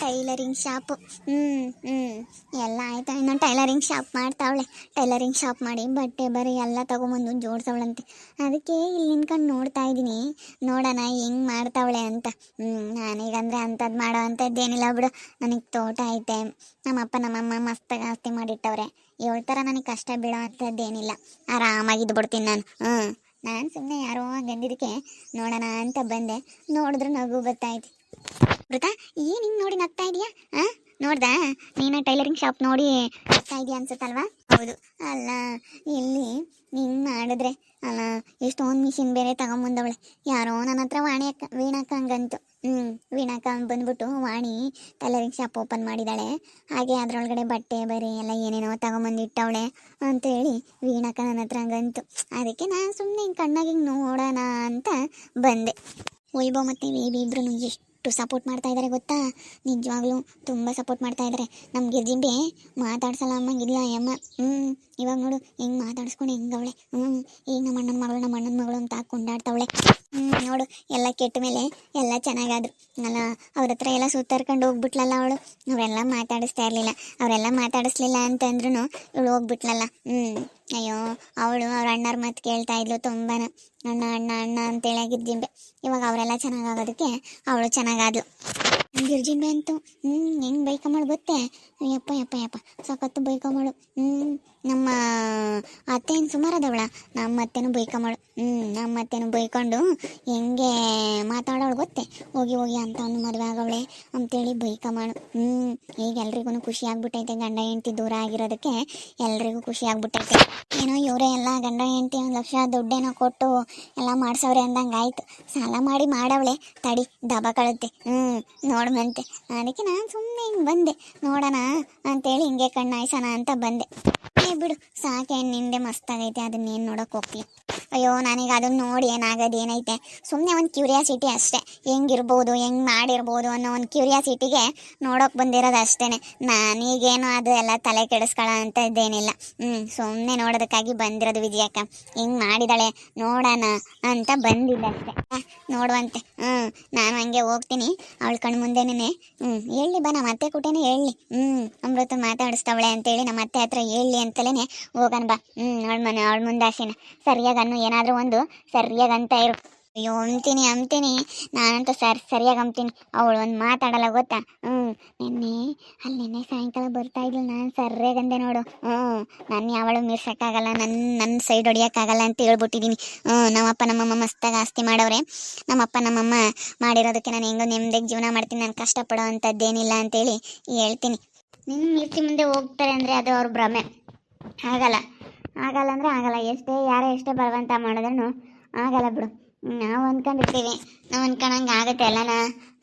Tailoring shop. ಹ್ಞೂ ಹ್ಞೂ ಎಲ್ಲ ಆಯ್ತಾ, ಇನ್ನು ಟೈಲರಿಂಗ್ ಶಾಪ್ ಮಾಡ್ತಾವಳೆ. ಟೈಲರಿಂಗ್ ಶಾಪ್ ಮಾಡಿ ಬಟ್ಟೆ ಬರೀ ಎಲ್ಲ ತೊಗೊಂಬಂದು ಜೋಡಿಸವಳಂತೆ. ಅದಕ್ಕೆ ಇಲ್ಲಿ ನಿಂತ್ಕೊಂಡು ನೋಡ್ತಾ ಇದ್ದೀನಿ, ನೋಡೋಣ ಹೆಂಗೆ ಮಾಡ್ತಾವಳೆ ಅಂತ. ನಾನೀಗಂದರೆ ಅಂಥದ್ದು ಮಾಡೋ ಅಂಥದ್ದೇನಿಲ್ಲ ಬಿಡು. ನನಗೆ ತೋಟ ಐತೆ, ನಮ್ಮಪ್ಪ ನಮ್ಮಮ್ಮ ಮಸ್ತಾಗಿ ಆಸ್ತಿ ಮಾಡಿಟ್ಟವ್ರೆ. ಇವಳ ಥರ ನನಗೆ ಕಷ್ಟ ಬೀಳೋ ಅಂಥದ್ದೇನಿಲ್ಲ, ಆರಾಮಾಗಿದ್ದು ಬಿಡ್ತೀನಿ ನಾನು. ನಾನು ಸುಮ್ಮನೆ ಯಾರೋ ಗಂದಿದ್ದಕ್ಕೆ ನೋಡೋಣ ಅಂತ ಬಂದೆ. ನೋಡಿದ್ರೆ ನಗು ಬರ್ತಾಯಿದೆ. ಮೃತ, ಏನು ಹಿಂಗೆ ನೋಡಿ ನಗ್ತಾ ಇದೆಯಾ? ನೋಡ್ದಾ ನೀನು ಟೈಲರಿಂಗ್ ಶಾಪ್ ನೋಡಿ ನಗ್ತಾ ಇದೆಯಾ ಅನ್ಸುತ್ತಲ್ವಾ? ಹೌದು. ಅಲ್ಲ, ಇಲ್ಲಿ ಹಿಂಗೆ ಮಾಡಿದ್ರೆ ಅಲ್ಲ, ಎಷ್ಟೊಂದು ಮಿಷಿನ್ ಬೇರೆ ತಗೊಂಬಂದವಳೆ. ಯಾರೋ ನನ್ನ ಹತ್ರ ವೀಣಕ್ಕ ಹಂಗಂತು. ವೀಣಕ್ಕ ಬಂದ್ಬಿಟ್ಟು ವಾಣಿ ಟೈಲರಿಂಗ್ ಶಾಪ್ ಓಪನ್ ಮಾಡಿದ್ದಾಳೆ, ಹಾಗೆ ಅದರೊಳಗಡೆ ಬಟ್ಟೆ ಬರೀ ಎಲ್ಲ ಏನೇನೋ ತಗೊಂಬಂದಿಟ್ಟವಳೆ ಅಂತೇಳಿ ವೀಣಕ್ಕ ನನ್ನ ಹತ್ರ ಹಂಗಂತು. ಅದಕ್ಕೆ ನಾನು ಸುಮ್ಮನೆ ಹಿಂಗೆ ಕಣ್ಣಾಗಿ ಹಿಂಗೆ ನೋಡೋಣ ಅಂತ ಬಂದೆ. ವೈಭವ್ ಮತ್ತು ಬೇಬಿ ಇಬ್ರು ಎಷ್ಟು ಸಪೋರ್ಟ್ ಮಾಡ್ತಾ ಇದ್ದಾರೆ ಗೊತ್ತಾ? ನಿಜವಾಗ್ಲೂ ತುಂಬ ಸಪೋರ್ಟ್ ಮಾಡ್ತಾ ಇದ್ದಾರೆ. ನಮ್ಮ ಗಿರ್ಜಿಂಬೆ ಮಾತಾಡ್ಸಲ್ಲ ಅಮ್ಮಂಗಿಲ್ಲ ಅಮ್ಮ. ಇವಾಗ ನೋಡು ಹೆಂಗೆ ಮಾತಾಡಿಸ್ಕೊಂಡು ಹೆಂಗವಳೆ. ಈಗ ನಮ್ಮ ಅಣ್ಣನ ಮಗಳು ಅಂತ ಕೊಂಡಾಡ್ತಾವಳೆ. ನೋಡು, ಎಲ್ಲ ಕೆಟ್ಟ ಮೇಲೆ ಎಲ್ಲ ಚೆನ್ನಾಗಾದ್ರು ಅಲ್ಲ. ಅವ್ರ ಹತ್ರ ಎಲ್ಲ ಸುತ್ತಾರ್ಕೊಂಡು ಹೋಗ್ಬಿಟ್ಲಲ್ಲ ಅವಳು. ಅವರೆಲ್ಲ ಮಾತಾಡಿಸ್ತಾ ಇರಲಿಲ್ಲ, ಅವರೆಲ್ಲ ಮಾತಾಡಿಸ್ಲಿಲ್ಲ ಅಂತಂದ್ರೂ ಇವಳು ಹೋಗ್ಬಿಟ್ಲಲ್ಲ. ಅಯ್ಯೋ, ಅವಳು ಅವ್ರ ಅಣ್ಣರ ಮಾತು ಕೇಳ್ತಾ ಇದ್ಲು ತುಂಬಾ. ಅಣ್ಣ ಅಣ್ಣ ಅಣ್ಣ ಅಂತೇಳಿ ಗಿರ್ಜಿಂಬೆ. ಇವಾಗ ಅವರೆಲ್ಲ ಚೆನ್ನಾಗಾಗೋದಕ್ಕೆ ಅವಳು ಚೆನ್ನಾಗಾದ್ಲು. ಗಿರ್ಜಿಂಬೆ ಅಂತೂ ಹೆಂಗೆ ಬೈಕಮ್ಮಳು ಗೊತ್ತೇ? ಯಪ್ಪ ಯಪ್ಪ ಯಪ್ಪ ಸಖತ್ತು ಬೈಕಮ್ಮಳು. ನಮ್ಮ ಅತ್ತೇನು ಸುಮಾರದವಳ, ನಮ್ಮ ಅತ್ತೆನೂ ಬೈಕಮ್ಮಳು. ನಮ್ಮ ಅತ್ತೆನೂ ಬೈಕೊಂಡು ಹೆಂಗೆ ಮಾತಾಡೋಳು ಗೊತ್ತೇ? ಹೋಗಿ ಹೋಗಿ ಅಂತ ಅವನು ಮದುವೆ ಆಗವಳೆ ಅಂತೇಳಿ ಬೈಕಮ್ಮಳು. ಈಗ ಎಲ್ರಿಗೂ ಖುಷಿ ಆಗ್ಬಿಟ್ಟೈತೆ, ಗಂಡ ಹೆಂಡತಿ ದೂರ ಆಗಿರೋದಕ್ಕೆ ಎಲ್ರಿಗೂ ಖುಷಿ ಆಗ್ಬಿಟ್ಟೈತೆ. ಏನೋ ಇವರೇ ಎಲ್ಲ ಗಂಡ ಹೆಂಡತಿ 1 ಲಕ್ಷ ದುಡ್ಡೇನೋ ಕೊಟ್ಟು ಎಲ್ಲ ಮಾಡ್ಸವ್ರೆ ಅಂದಂಗೆ ಆಯ್ತು. ಸಾಲ ಮಾಡಿ ಮಾಡವಳೆ, ತಡಿ ದಬ ಕಳುತ್ತೆ. ನೋಡ್ಮಂತೆ. ಅದಕ್ಕೆ ನಾನು ಸುಮ್ಮನೆ ಹಿಂಗೆ ಬಂದೆ, ನೋಡೋಣ ಅಂತೇಳಿ ಹಿಂಗೆ ಕಣ್ಣಾಯ್ಸೋಣ ಅಂತ ಬಂದೆ. ಬಿಡು ಸಾಕೆ, ನಿಂದೆ ಮಸ್ತಾಗೈತೆ, ಅದನ್ನೇನು ನೋಡೋಕೆ ಹೋಗ್ತೀವಿ. ಅಯ್ಯೋ, ನನಗೆ ಅದನ್ನ ನೋಡಿ ಏನಾಗೋದು ಏನೈತೆ, ಸುಮ್ಮನೆ ಒಂದು ಕ್ಯೂರಿಯಾಸಿಟಿ ಅಷ್ಟೇ. ಹೆಂಗಿರ್ಬೋದು, ಹೆಂಗೆ ಮಾಡಿರ್ಬೋದು ಅನ್ನೋ ಒಂದು ಕ್ಯೂರಿಯಾಸಿಟಿಗೆ ನೋಡೋಕೆ ಬಂದಿರೋದು ಅಷ್ಟೇ. ನಾನೀಗೇನು ಅದು ಎಲ್ಲ ತಲೆ ಕೆಡಿಸ್ಕೊಳ್ಳೋ ಅಂಥದ್ದೇನಿಲ್ಲ. ಸುಮ್ಮನೆ ನೋಡೋದಕ್ಕಾಗಿ ಬಂದಿರೋದು. ವಿಜಯಕ್ಕ ಹಿಂಗೆ ಮಾಡಿದಾಳೆ ನೋಡೋಣ ಅಂತ ಬಂದಿದ್ದೆ ಅಷ್ಟೇ. ನೋಡುವಂತೆ. ನಾನು ಹಂಗೆ ಹೋಗ್ತೀನಿ ಅವಳ ಕಣ್ಣು ಮುಂದೆನೇ. ಹೇಳಿ ಬಾ, ನಮ್ಮ ಅತ್ತೆ ಕೂಟೇನೆ ಹೇಳಿ. ಅಮೃತ ಮಾತಾಡಿಸ್ತಾವಳೆ ಅಂತೇಳಿ ನಮ್ಮ ಅತ್ತೆ ಹತ್ರ ಹೇಳಿ ಅಂತಲೇ ಹೋಗೋಣ ಬಾ. ಅವಳ ಮುಂದಾಸಿನ ಸರಿಯಾಗಿ ಏನಾದರೂ ಒಂದು ಸರಿಯಾಗಿ ಅಂತ ಇರು. ಅಯ್ಯೋ, ಅಂತೀನಿ ನಾನಂತೂ ಸರಿಯಾಗಿ ಅಂತೀನಿ. ಅವಳು ಒಂದು ಮಾತಾಡಲ್ಲ ಗೊತ್ತಾ? ನಿನ್ನೆ ಸಾಯಂಕಾಲ ಬರ್ತಾ ಇದ್ಲು, ನಾನು ಸರಿಯಾಗಂದೆ ನೋಡು. ನಾನು ಯಾವಳು ಮೀರ್ಸೋಕ್ಕಾಗಲ್ಲ, ನನ್ನ ಸೈಡ್ ಹೊಡಿಯೋಕ್ಕಾಗಲ್ಲ ಅಂತ ಹೇಳ್ಬಿಟ್ಟಿದ್ದೀನಿ. ನಮ್ಮಪ್ಪ ನಮ್ಮಮ್ಮ ಮಸ್ತಾಗಿ ಆಸ್ತಿ ಮಾಡವ್ರೆ. ನಮ್ಮಪ್ಪ ನಮ್ಮಮ್ಮ ಮಾಡಿರೋದಕ್ಕೆ ನಾನು ಹೆಂಗೋ ನೆಮ್ಮದಿಗೆ ಜೀವನ ಮಾಡ್ತೀನಿ, ನಾನು ಕಷ್ಟಪಡೋ ಅಂಥದ್ದೇನಿಲ್ಲ ಅಂತೇಳಿ ಹೇಳ್ತೀನಿ. ನಿನ್ನ ಮೀರ್ತಿ ಮುಂದೆ ಹೋಗ್ತಾರೆ ಅಂದರೆ ಅದು ಅವ್ರ ಭ್ರಮೆ. ಆಗಲ್ಲ ಅಂದರೆ ಆಗಲ್ಲ. ಯಾರೇ ಎಷ್ಟೇ ಬಲವಂತ ಮಾಡಿದ್ರೂ ಆಗಲ್ಲ ಬಿಡು. ನಾವು ಅಂದ್ಕೊಂಡಿರ್ತೀವಿ, ನಾವು ಅಂದ್ಕೊಂಡಂಗೆ ಆಗುತ್ತೆ ಅಲ್ಲನ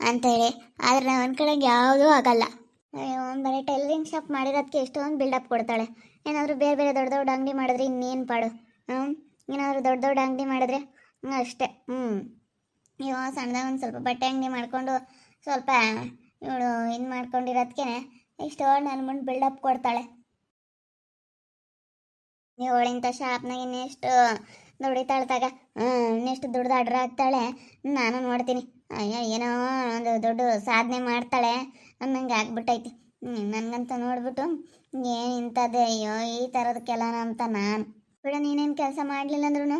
ಅಂತೇಳಿ, ಆದರೆ ನಾವು ಅಂದ್ಕೊಂಡಂಗೆ ಯಾವುದೂ ಆಗಲ್ಲ. ಅಯ್ಯೋ, ಬರೀ ಟೈಲರಿಂಗ್ ಶಾಪ್ ಮಾಡಿರೋದಕ್ಕೆ ಎಷ್ಟೊಂದು ಬಿಲ್ಡಪ್ ಕೊಡ್ತಾಳೆ. ಏನಾದರೂ ಬೇರೆ ದೊಡ್ಡ ಅಂಗಡಿ ಮಾಡಿದ್ರೆ ಇನ್ನೇನು ಪಾಡು. ಏನಾದರೂ ದೊಡ್ಡ ಅಂಗಡಿ ಮಾಡಿದ್ರೆ ಅಷ್ಟೇ. ಅಯ್ಯೋ, ಸಣ್ಣದಾಗ ಒಂದು ಸ್ವಲ್ಪ ಬಟ್ಟೆ ಅಂಗಡಿ ಮಾಡಿಕೊಂಡು ಸ್ವಲ್ಪ ಇವಳು ಇದು ಮಾಡ್ಕೊಂಡಿರೋದಕ್ಕೆ ಇಷ್ಟೊಂದು ನನ್ನ ಮುಂದೆ ಬಿಲ್ಡಪ್ ಕೊಡ್ತಾಳೆ. ಇವಳಿಂಥ ಶಾಪ್ನಾಗ ಇನ್ನೆಷ್ಟು ದುಡಿತಾಳ್ತಾಗ, ಇನ್ನೆಷ್ಟು ದುಡ್ದು ಅಡ್ರ ಆಗ್ತಾಳೆ ನಾನು ನೋಡ್ತೀನಿ. ಅಯ್ಯೋ, ಏನೋ ಒಂದು ದೊಡ್ಡ ಸಾಧನೆ ಮಾಡ್ತಾಳೆ ಅನ್ನಂಗೆ ಆಗ್ಬಿಟ್ಟೈತಿ. ನನಗಂತ ನೋಡ್ಬಿಟ್ಟು ಏನು ಇಂಥದ್ದೇ, ಅಯ್ಯೋ ಈ ಥರದಕ್ಕೆಲ್ಲ ಅಂತ ನಾನು ಬಿಡ. ನೀನೇನು ಕೆಲಸ ಮಾಡಲಿಲ್ಲ ಅಂದ್ರೂ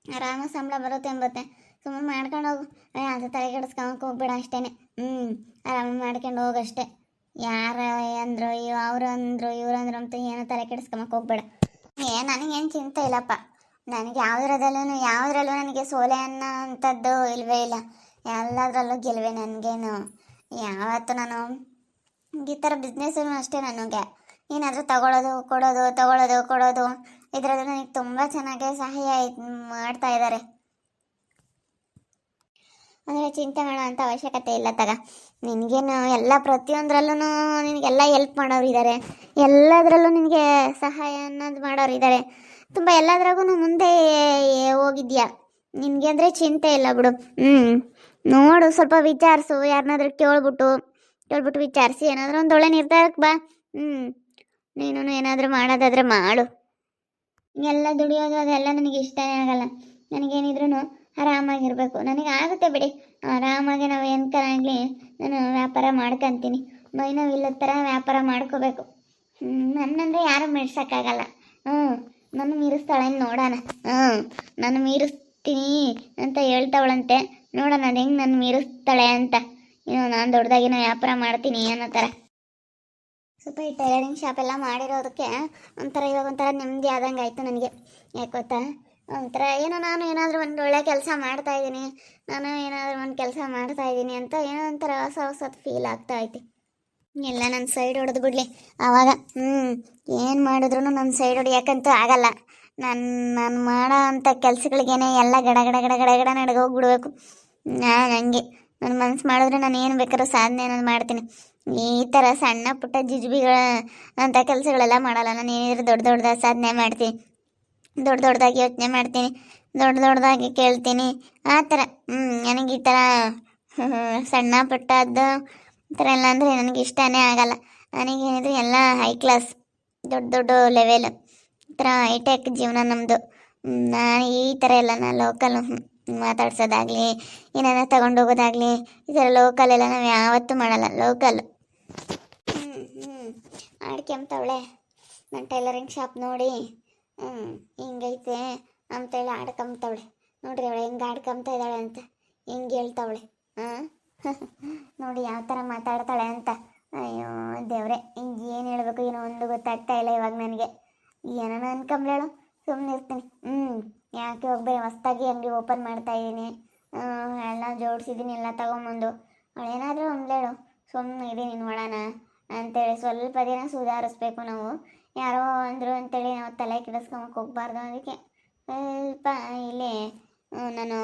ಆರಾಮ ಸಂಬಳ ಬರುತ್ತೆ. ಸುಮ್ಮನೆ ಮಾಡ್ಕೊಂಡು ಹೋಗು. ಅದು ತಲೆ ಕೆಡಿಸ್ಕೊಂಬಕ್ಕೆ ಹೋಗ್ಬೇಡ ಅಷ್ಟೇ. ಆರಾಮ ಮಾಡ್ಕೊಂಡು ಹೋಗಷ್ಟೆ. ಯಾರು ಅಂದರು, ಅವರು ಅಂದರು, ಇವ್ರು ಅಂದರು ಅಂತ ಏನೋ ತಲೆ ಕೆಡಿಸ್ಕೊಂಬಕ್ಕೆ ಹೋಗ್ಬೇಡ. ನನಗೇನು ಚಿಂತೆ ಇಲ್ಲಪ್ಪ. ನನಗೆ ಯಾವುದ್ರಲ್ಲೂ ನನಗೆ ಸೋಲೆ ಅನ್ನೋ ಅಂಥದ್ದು ಇಲ್ಲವೇ ಇಲ್ಲ. ಎಲ್ಲದರಲ್ಲೂ ಗೆಲುವೆ. ನನಗೇನು ಯಾವತ್ತು ನಾನು ಈ ಥರ ಬಿಸ್ನೆಸ್ಸೂ ಅಷ್ಟೇ. ನನಗೆ ಏನಾದರೂ ತಗೊಳ್ಳೋದು ಕೊಡೋದು ಇದರಲ್ಲಿ ನನಗೆ ತುಂಬ ಚೆನ್ನಾಗಿ ಸಹಾಯ ಮಾಡ್ತಾ ಇದ್ದಾರೆ. ಅಂದರೆ ಚಿಂತೆ ಮಾಡೋ ಅಂಥ ಅವಶ್ಯಕತೆ ಇಲ್ಲ ತಗ. ನಿನಗೇನು ಎಲ್ಲ ಪ್ರತಿಯೊಂದರಲ್ಲೂ ನಿನಗೆಲ್ಲ ಹೆಲ್ಪ್ ಮಾಡೋರು ಇದ್ದಾರೆ, ಎಲ್ಲದರಲ್ಲೂ ನಿನಗೆ ಸಹಾಯ ಅನ್ನೋದು ಮಾಡೋರು ಇದ್ದಾರೆ. ತುಂಬ ಎಲ್ಲದ್ರಾಗೂ ಮುಂದೆ ಹೋಗಿದ್ಯಾ. ನಿನಗೆ ಅಂದರೆ ಚಿಂತೆ ಇಲ್ಲ ಬಿಡು. ನೋಡು, ಸ್ವಲ್ಪ ವಿಚಾರಿಸು, ಯಾರನ್ನಾದ್ರೂ ಕೇಳ್ಬಿಟ್ಟು ವಿಚಾರಿಸಿ ಏನಾದರೂ ಒಂದು ಒಳ್ಳೆ ನಿರ್ಧಾರಕ್ಕೆ ಬಾ. ನೀನು ಏನಾದರೂ ಮಾಡೋದಾದರೆ ಮಾಡು. ಎಲ್ಲ ದುಡಿಯೋದು ಅದೆಲ್ಲ ನನಗೆ ಇಷ್ಟನೇ ಆಗಲ್ಲ. ನನಗೇನಿದ್ರೂ ಆರಾಮಾಗಿರಬೇಕು. ನನಗೆ ಆಗುತ್ತೆ ಬಿಡಿ, ಆರಾಮಾಗಿ ನಾವು ಏನಕ್ಕರಾಗಲಿ ನಾನು ವ್ಯಾಪಾರ ಮಾಡ್ಕೊತೀನಿ. ಮೈ ನೋವಿಲ್ಲದ ಥರ ವ್ಯಾಪಾರ ಮಾಡ್ಕೋಬೇಕು. ನನ್ನಂದರೆ ಯಾರು ಮೆಡ್ಸೋಕ್ಕಾಗಲ್ಲ. ನನ್ನ ಮೀರಿಸ್ತಾಳೆ ನೋಡೋಣ. ನಾನು ಮೀರಿಸ್ತೀನಿ ಅಂತ ಹೇಳ್ತಾವಳಂತೆ. ನೋಡೋಣ ಅದು ಹೆಂಗೆ ನನ್ನ ಮೀರಿಸ್ತಾಳೆ ಅಂತ. ನಾನು ದೊಡ್ಡದಾಗಿನ ವ್ಯಾಪಾರ ಮಾಡ್ತೀನಿ ಅನ್ನೋ ಥರ. ಸ್ವಲ್ಪ ಈ ಟೈಲರಿಂಗ್ ಶಾಪ್ ಎಲ್ಲ ಮಾಡಿರೋದಕ್ಕೆ ಇವಾಗ ಒಂಥರ ನೆಮ್ಮದಿ ಆದಂಗೆ ಆಯಿತು ನನಗೆ. ಯಾಕೆ ಗೊತ್ತಾ, ಒಂಥರ ಏನೋ ನಾನು ಏನಾದರೂ ಒಂದು ಒಳ್ಳೆ ಕೆಲಸ ಮಾಡ್ತಾಯಿದ್ದೀನಿ, ಅಂತ ಏನೋ ಒಂಥರ ಹೊಸದು ಫೀಲ್ ಆಗ್ತಾ ಐತಿ. ಎಲ್ಲ ನನ್ನ ಸೈಡ್ ಹೊಡೆದು ಬಿಡಲಿ ಆವಾಗ. ಏನು ಮಾಡಿದ್ರು ನನ್ನ ಸೈಡ್ ಹೊಡಿಯೋಕ್ಕಂತೂ ಆಗಲ್ಲ. ನಾನು ಮಾಡೋ ಅಂಥ ಕೆಲ್ಸಗಳಿಗೇನೆ ಎಲ್ಲ ಗಡ ಗಡ ಗಡ ಗಡ ಗಡ ನಡ್ಗೋಗ್ಬಿಡ್ಬೇಕು. ನಾನು ಹಂಗೆ ನನ್ನ ಮನಸ್ಸು ಮಾಡಿದ್ರೆ ನಾನು ಏನು ಬೇಕಾದ್ರೂ ಸಾಧನೆ ನಾನು ಮಾಡ್ತೀನಿ. ಈ ಥರ ಸಣ್ಣ ಪುಟ್ಟ ಜಿಜುಬಿಗಳ ಅಂಥ ಕೆಲಸಗಳೆಲ್ಲ ಮಾಡಲ್ಲ. ನಾನು ಏನಿದ್ರು ದೊಡ್ಡದಾಗಿ ಸಾಧನೆ ಮಾಡ್ತೀನಿ, ದೊಡ್ಡದಾಗಿ ಯೋಚನೆ ಮಾಡ್ತೀನಿ, ದೊಡ್ಡದಾಗಿ ಕೇಳ್ತೀನಿ. ಆ ಥರ ನನಗೆ ಈ ಥರ ಸಣ್ಣ ಪುಟ್ಟದ್ದು ಈ ಥರ ಎಲ್ಲ ಅಂದರೆ ನನಗೆ ಇಷ್ಟನೇ ಆಗಲ್ಲ. ನನಗೇನಿದ್ರು ಎಲ್ಲ ಹೈ ಕ್ಲಾಸ್, ದೊಡ್ಡ ಲೆವೆಲ್, ಈ ಥರ ಹೈಟೆಕ್ ಜೀವನ ನಮ್ಮದು. ನಾನು ಈ ಥರ ಎಲ್ಲ ನಾನು ಲೋಕಲ್ ಮಾತಾಡ್ಸೋದಾಗಲಿ, ಏನಾರ ತಗೊಂಡೋಗೋದಾಗಲಿ, ಈ ಥರ ಲೋಕಲೆಲ್ಲ ನಾವು ಯಾವತ್ತೂ ಮಾಡಲ್ಲ. ಲೋಕಲ್ ಆಡ್ಕೆಂಬ್ತಾವಳೆ ನನ್ನ ಟೈಲರಿಂಗ್ ಶಾಪ್ ನೋಡಿ. ಹಿಂಗೈತೆ ಅಂತೇಳಿ ಆಡ್ಕೊಂಬ್ತಾವಳೆ. ನೋಡ್ರಿ ಅವಳೆ ಹೆಂಗೆ ಆಡ್ಕೊಂಬ್ತಾ ಇದ್ದಾಳೆ ಅಂತ, ಹೆಂಗೆ ಹೇಳ್ತಾವಳೆ. ನೋಡಿ ಯಾವ ಥರ ಮಾತಾಡ್ತಾಳೆ ಅಂತ. ಅಯ್ಯೋ ದೇವ್ರೆ, ಹಿಂಗೆ ಏನು ಹೇಳಬೇಕು ಏನೋ ಒಂದು ಗೊತ್ತಾಗ್ತಾ ಇಲ್ಲ ಇವಾಗ ನನಗೆ. ಏನೋ ಅನ್ಕೊಂಬ್ಲೇಳು, ಸುಮ್ಮನೆ ಇರ್ತೀನಿ. ಯಾಕೆ ಹೋಗ್ಬೇಡಿ, ಹೊಸ್ದಾಗಿ ಅಂಗಡಿ ಓಪನ್ ಮಾಡ್ತಾಯಿದ್ದೀನಿ, ಎಲ್ಲ ಜೋಡಿಸಿದ್ದೀನಿ, ಎಲ್ಲ ತೊಗೊಂಬಂದು. ಅವಳೇನಾದರೂ ಅಂದ್ಲೇಳು, ಸುಮ್ಮನೆ ಇದೀನಿ ನೋಡೋಣ ಅಂತೇಳಿ. ಸ್ವಲ್ಪ ದಿನ ಸುಧಾರಿಸ್ಬೇಕು ನಾವು. ಯಾರೋ ಅಂದರು ಅಂತೇಳಿ ನಾವು ತಲೆ ಕೆಡಿಸ್ಕೊಂಬಕ್ಕೆ ಹೋಗ್ಬಾರ್ದು. ಅದಕ್ಕೆ ಸ್ವಲ್ಪ ಇಲ್ಲಿ ನಾನು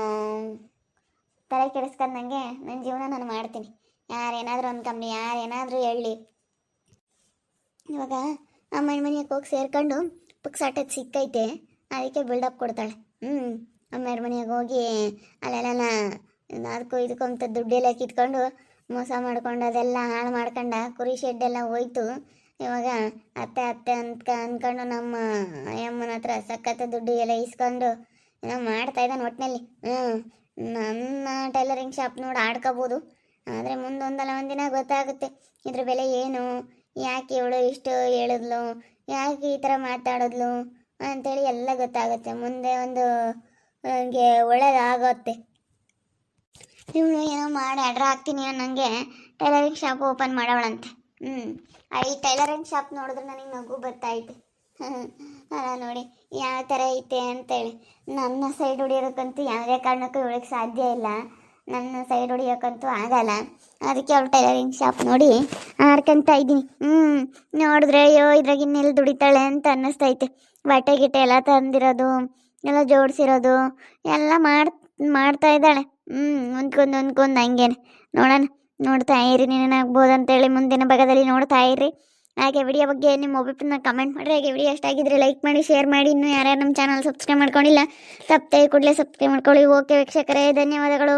ತಲೆ ಕೆಡಿಸ್ಕೊಂಡಂಗೆ ನನ್ನ ಜೀವನ ನಾನು ಮಾಡ್ತೀನಿ. ಯಾರೇನಾದರೂ ಅಂದ್ಕೊಂಬಿ, ಯಾರೇನಾದರೂ ಹೇಳಲಿ. ಇವಾಗ ಅಮ್ಮನ ಮನೆಗೆ ಹೋಗಿ ಸೇರ್ಕೊಂಡು ಪುಕ್ಸಾಟಕ್ಕೆ ಸಿಕ್ಕೈತೆ, ಅದಕ್ಕೆ ಬಿಲ್ಡಪ್ ಕೊಡ್ತಾಳೆ. ಅಮ್ಮನ ಮನೆಗೆ ಹೋಗಿ ಅಲ್ಲೆಲ್ಲ ಅದಕ್ಕೂ ಇದಕ್ಕೂ ಅಂತ ದುಡ್ಡೆಲ್ಲ ಕಿತ್ಕೊಂಡು ಮೋಸ ಮಾಡ್ಕೊಂಡು ಅದೆಲ್ಲ ಹಾಳು ಮಾಡ್ಕೊಂಡ. ಕುರಿ ಶೆಡ್ಡೆಲ್ಲ ಹೋಯ್ತು. ಇವಾಗ ಅತ್ತೆ ಅಂದ್ಕೊಂಡು ನಮ್ಮ ಅಮ್ಮನ ಹತ್ರ ಸಖತ್ ದುಡ್ಡು ಎಲ್ಲ ಇಸ್ಕೊಂಡು ಏನೋ ಮಾಡ್ತಾಯಿದ್ದಾನೆ ಒಟ್ಟಿನಲ್ಲಿ. ನನ್ನ ಟೈಲರಿಂಗ್ ಶಾಪ್ ನೋಡಿ ಆಡ್ಕೋಬೋದು, ಆದರೆ ಮುಂದೊಂದಲ್ಲ ಒಂದಿನ ಗೊತ್ತಾಗುತ್ತೆ ಇದ್ರ ಬೆಲೆ ಏನು, ಯಾಕೆ ಇವಳು ಇಷ್ಟು ಹೇಳಿದ್ಲು, ಯಾಕೆ ಈ ಥರ ಮಾತಾಡಿದ್ಲು ಅಂಥೇಳಿ ಎಲ್ಲ ಗೊತ್ತಾಗುತ್ತೆ. ಮುಂದೆ ಒಂದು ನನಗೆ ಒಳ್ಳೇದಾಗುತ್ತೆ. ಇವಳು ಏನೋ ಮಾಡಿ ಆರ್ಡ್ರ್ ಹಾಕ್ತೀನಿ ಅನ್ನೋಂಗೆ ಟೈಲರಿಂಗ್ ಶಾಪ್ ಓಪನ್ ಮಾಡೋವಳಂತೆ. ಈ ಟೈಲರಿಂಗ್ ಶಾಪ್ ನೋಡಿದ್ರೆ ನನಗೆ ನಗು ಬರ್ತಾಯಿತ್ತು. ಅಲ್ಲ ನೋಡಿ ಯಾವ ಥರ ಐತೆ ಅಂತೇಳಿ. ನನ್ನ ಸೈಡ್ ಹೊಡಿಯೋದಕ್ಕಂತೂ ಯಾವುದೇ ಕಾರಣಕ್ಕೂ ಇವಳಿಗೆ ಸಾಧ್ಯ ಇಲ್ಲ, ನನ್ನ ಸೈಡ್ ಹೊಡಿಯೋಕ್ಕಂತೂ ಆಗಲ್ಲ. ಅದಕ್ಕೆ ಅವಳು ಟೈಲರಿಂಗ್ ಶಾಪ್ ನೋಡಿ ಆಡ್ಕೊತಾ ಇದ್ದೀನಿ. ನೋಡಿದ್ರೆ ಅಯ್ಯೋ ಇದ್ರಾಗ ಇನ್ನೆಲ್ಲಿ ದುಡಿತಾಳೆ ಅಂತ ಅನ್ನಿಸ್ತೈತೆ. ಬಟ್ಟೆ ಗಿಟ್ಟೆ ಎಲ್ಲ ತಂದಿರೋದು, ಎಲ್ಲ ಜೋಡಿಸಿರೋದು ಎಲ್ಲ ಮಾಡ್ತಾ ಇದ್ದಾಳೆ. ಹೊಂದ್ಕೊಂಡು ಹಂಗೇನೆ. ನೋಡ್ತಾ ಇರಿ, ನೀನೇನಾಗ್ಬೋದು ಅಂತೇಳಿ ಮುಂದಿನ ಭಾಗದಲ್ಲಿ ನೋಡ್ತಾ ಇರಿ. ಹಾಗೆ ವಿಡಿಯೋ ಬಗ್ಗೆ ನಿಮ್ಮ ಒಬ್ಬರನ್ನ ಕಮೆಂಟ್ ಮಾಡಿರಿ. ಹಾಗೆ ವಿಡಿಯೋ ಇಷ್ಟ ಆಗಿದ್ರೆ ಲೈಕ್ ಮಾಡಿ, ಶೇರ್ ಮಾಡಿ. ಇನ್ನೂ ಯಾರ್ಯಾರು ನಮ್ಮ ಚಾನಲ್ ಸಬ್ಸ್ಕ್ರೈಬ್ ಮಾಡ್ಕೊಂಡಿಲ್ಲ, ತಪ್ಪದೆ ಕೂಡಲೇ ಸಬ್ಸ್ಕ್ರೈಬ್ ಮಾಡ್ಕೊಳ್ಳಿ. ಓಕೆ ವೀಕ್ಷಕರೇ, ಧನ್ಯವಾದಗಳು.